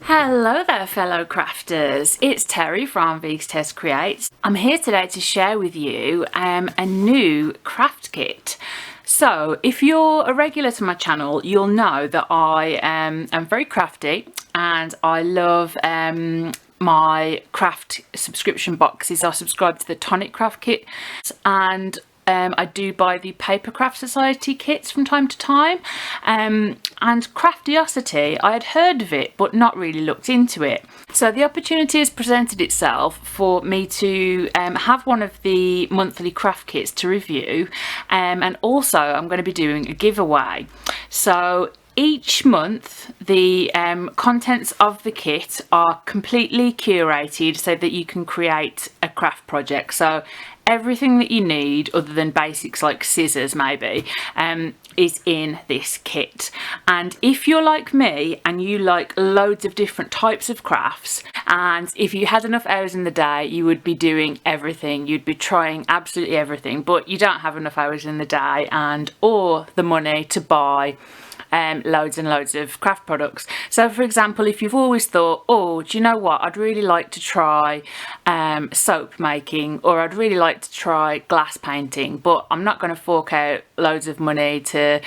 Hello there fellow crafters, it's Terry from Veegstez Creates. I'm here today to share with you a new craft kit. So if you're a regular to my channel, you'll know that I am very crafty and I love my craft subscription boxes. I subscribe to the Tonic Craft Kit and I do buy the Paper Craftiosity kits from time to time, and Craftiosity, I had heard of it but not really looked into it. So the opportunity has presented itself for me to have one of the monthly craft kits to review, and also I'm going to be doing a giveaway. So each month the contents of the kit are completely curated so that you can create a craft project. So everything that you need other than basics like scissors maybe is in this kit. And if you're like me and you like loads of different types of crafts, and if you had enough hours in the day you would be doing everything, you'd be trying absolutely everything, but you don't have enough hours in the day and or the money to buy loads and loads of craft products. So for example, if you've always thought, oh, do you know what, I'd really like to try soap making, or I'd really like to try glass painting, but I'm not going to fork out loads of money to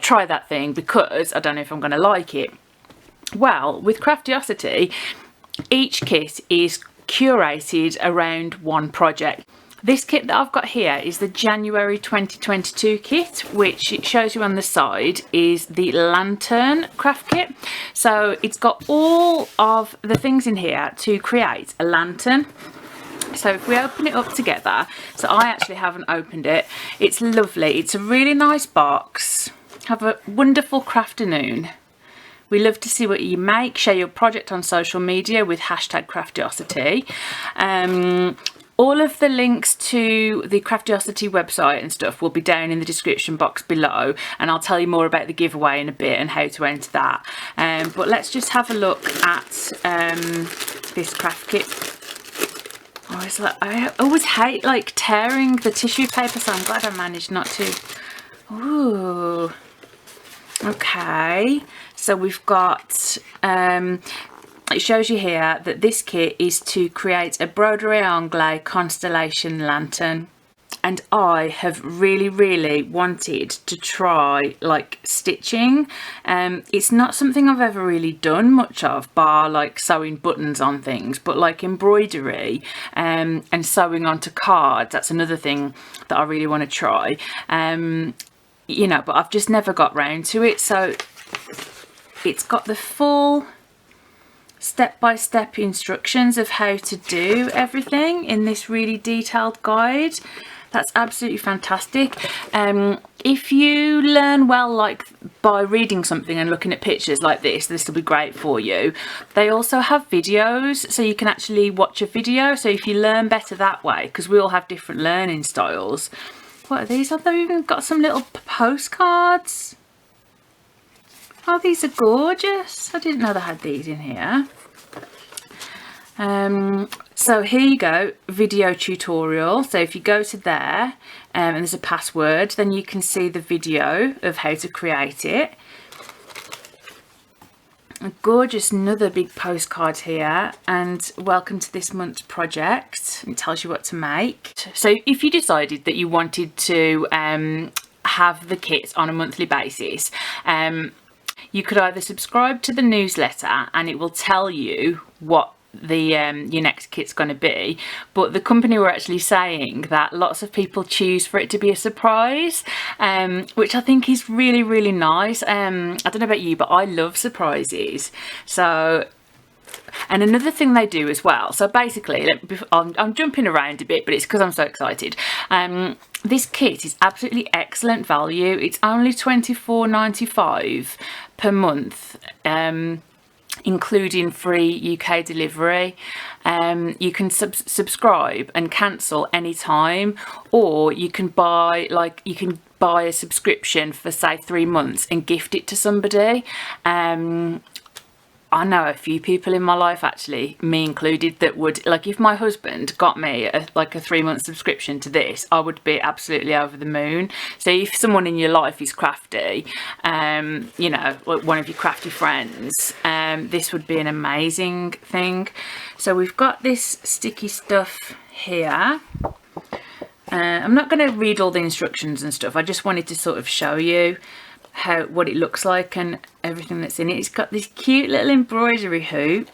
try that thing because I don't know if I'm going to like it. Well, with Craftiosity, each kit is curated around one project. This kit that I've got here is the January 2022 kit, which it shows you on the side is the Lantern Craft Kit. So it's got all of the things in here to create a lantern. So if we open it up together, so I actually haven't opened it, it's lovely. It's a really nice box. Have a wonderful crafternoon. We love to see what you make. Share your project on social media with #Craftiosity. All of the links to the Craftiosity website and stuff will be down in the description box below, and I'll tell you more about the giveaway in a bit and how to enter that. But let's just have a look at this craft kit. Oh, it's like, I always hate like tearing the tissue paper, so I'm glad I managed not to. Ooh. Okay, so we've got it shows you here that this kit is to create a broderie anglais constellation lantern, and I have really wanted to try like stitching. It's not something I've ever really done much of, bar like sewing buttons on things, but like embroidery and sewing onto cards, that's another thing that I really want to try. You know, but I've just never got round to it. So it's got the full step-by-step instructions of how to do everything in this really detailed guide. That's absolutely fantastic. If you learn well like by reading something and looking at pictures like this will be great for you. They also have videos, so you can actually watch a video, so if you learn better that way, because we all have different learning styles. What are these? Have they even got some little postcards? Oh, these are gorgeous. I didn't know they had these in here. So here you go, video tutorial. So if you go to there and there's a password, then you can see the video of how to create it. A gorgeous another big postcard here, and welcome to this month's project. It tells you what to make. So if you decided that you wanted to have the kit on a monthly basis, you could either subscribe to the newsletter and it will tell you what the your next kit's going to be, but the company were actually saying that lots of people choose for it to be a surprise, which I think is really nice. I don't know about you, but I love surprises. So, and another thing they do as well, so basically I'm jumping around a bit, but it's because I'm so excited. This kit is absolutely excellent value. It's only £24.95 per month, including free UK delivery. You can subscribe and cancel anytime, or you can buy a subscription for say 3 months and gift it to somebody. I know a few people in my life, actually, me included, that would, like, if my husband got me a 3-month subscription to this, I would be absolutely over the moon. So if someone in your life is crafty, you know, one of your crafty friends, this would be an amazing thing. So we've got this sticky stuff here. I'm not going to read all the instructions and stuff. I just wanted to sort of show you what it looks like and everything that's in it. It's got this cute little embroidery hoop.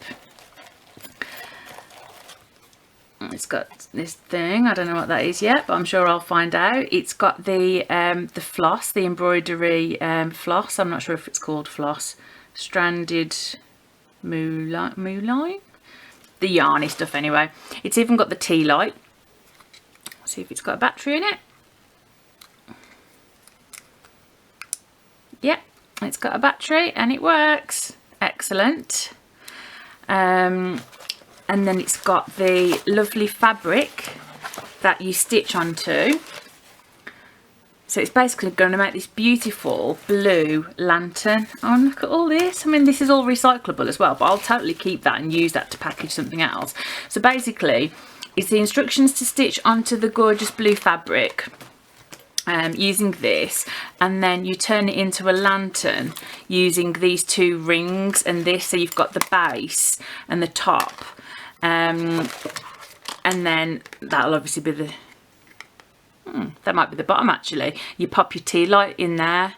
It's got this thing, I don't know what that is yet, but I'm sure I'll find out. It's got the floss, the embroidery floss. I'm not sure if it's called floss. Stranded mooline? The yarny stuff anyway. It's even got the tea light. Let's see if it's got a battery in it. Yep, it's got a battery and it works. Excellent. And then it's got the lovely fabric that you stitch onto. So it's basically going to make this beautiful blue lantern. Oh, look at all this. I mean, this is all recyclable as well, but I'll totally keep that and use that to package something else. So basically, it's the instructions to stitch onto the gorgeous blue fabric using this, and then you turn it into a lantern using these two rings and this. So you've got the base and the top. And then that'll obviously be the that might be the bottom actually. You pop your tea light in there,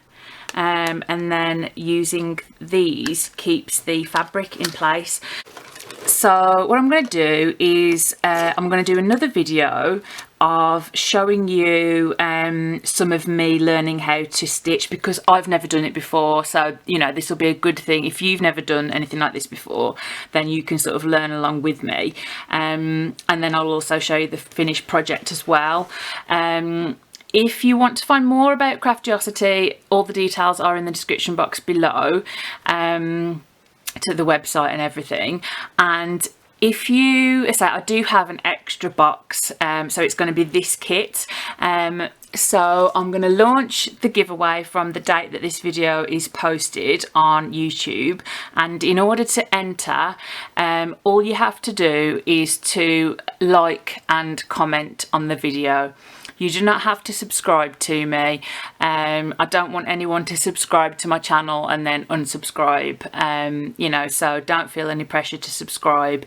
and then using these keeps the fabric in place. So what I'm going to do is I'm going to do another video of showing you some of me learning how to stitch, because I've never done it before. So, you know, this will be a good thing. If you've never done anything like this before, then you can sort of learn along with me. And then I'll also show you the finished project as well. If you want to find more about Craftiosity, all the details are in the description box below, to the website and everything. And if you say, I do have an extra box, so it's going to be this kit. So I'm going to launch the giveaway from the date that this video is posted on YouTube, and in order to enter, all you have to do is to like and comment on the video. You do not have to subscribe to me. I don't want anyone to subscribe to my channel and then unsubscribe, you know, so don't feel any pressure to subscribe.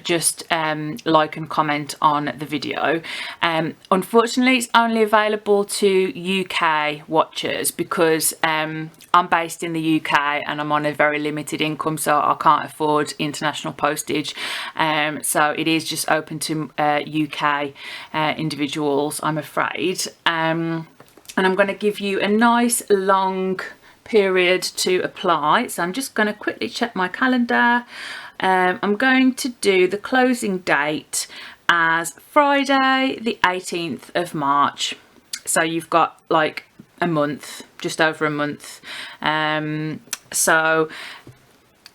Just like and comment on the video. Unfortunately, it's only available to UK watchers because I'm based in the UK and I'm on a very limited income, so I can't afford international postage. So it is just open to UK individuals, I'm afraid. And I'm going to give you a nice long period to apply. So I'm just going to quickly check my calendar. I'm going to do the closing date as Friday the 18th of March. So you've got like a month, just over a month. So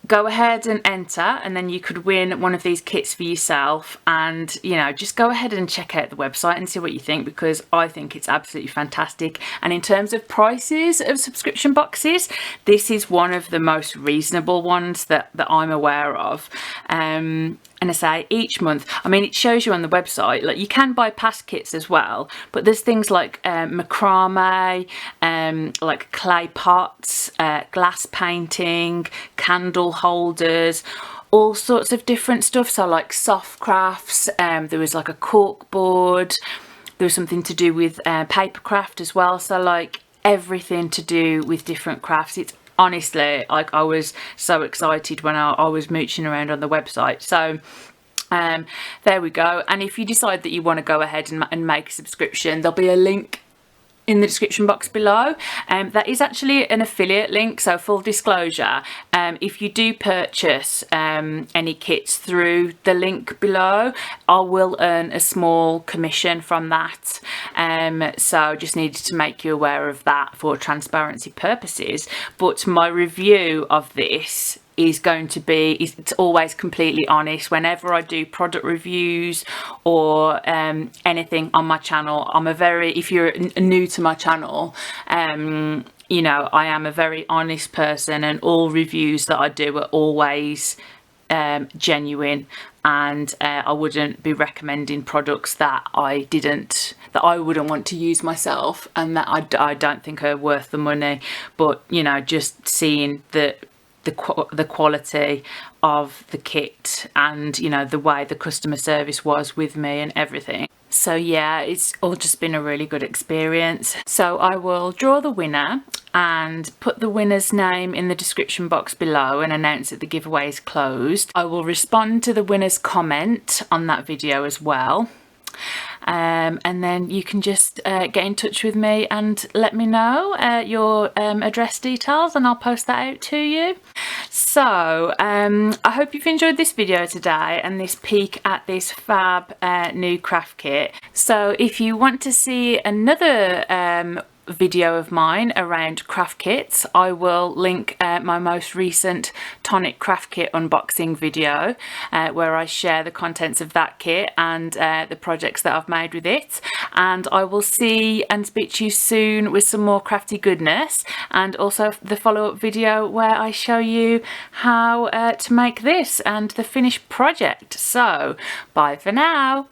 go ahead and enter, and then you could win one of these kits for yourself. And, you know, just go ahead and check out the website and see what you think, because I think it's absolutely fantastic. And in terms of prices of subscription boxes, this is one of the most reasonable ones that I'm aware of. And I say each month, I mean, it shows you on the website, like you can buy past kits as well, but there's things like macrame, like clay pots, glass painting, candle holders, all sorts of different stuff. So like soft crafts, there was like a cork board, there was something to do with paper craft as well. So like everything to do with different crafts. It's honestly, like, I was so excited when I was mooching around on the website. So there we go. And if you decide that you want to go ahead and make a subscription, there'll be a link in the description box below. That is actually an affiliate link, so full disclosure, if you do purchase any kits through the link below, I will earn a small commission from that. So just needed to make you aware of that for transparency purposes. But my review of this is going to be, it's always completely honest. Whenever I do product reviews or anything on my channel, if you're new to my channel, you know, I am a very honest person, and all reviews that I do are always genuine, and I wouldn't be recommending products that I wouldn't want to use myself, and that I don't think are worth the money. But, you know, just seeing that the quality of the kit, and you know, the way the customer service was with me and everything. So yeah, it's all just been a really good experience. So I will draw the winner and put the winner's name in the description box below and announce that the giveaway is closed. I will respond to the winner's comment on that video as well. And then you can just get in touch with me and let me know your address details, and I'll post that out to you. So I hope you've enjoyed this video today and this peek at this fab new craft kit. So if you want to see another video of mine around craft kits, I will link my most recent tonic craft kit unboxing video where I share the contents of that kit and the projects that I've made with it. And I will see and speak to you soon with some more crafty goodness, and also the follow-up video where I show you how to make this and the finished project. So bye for now.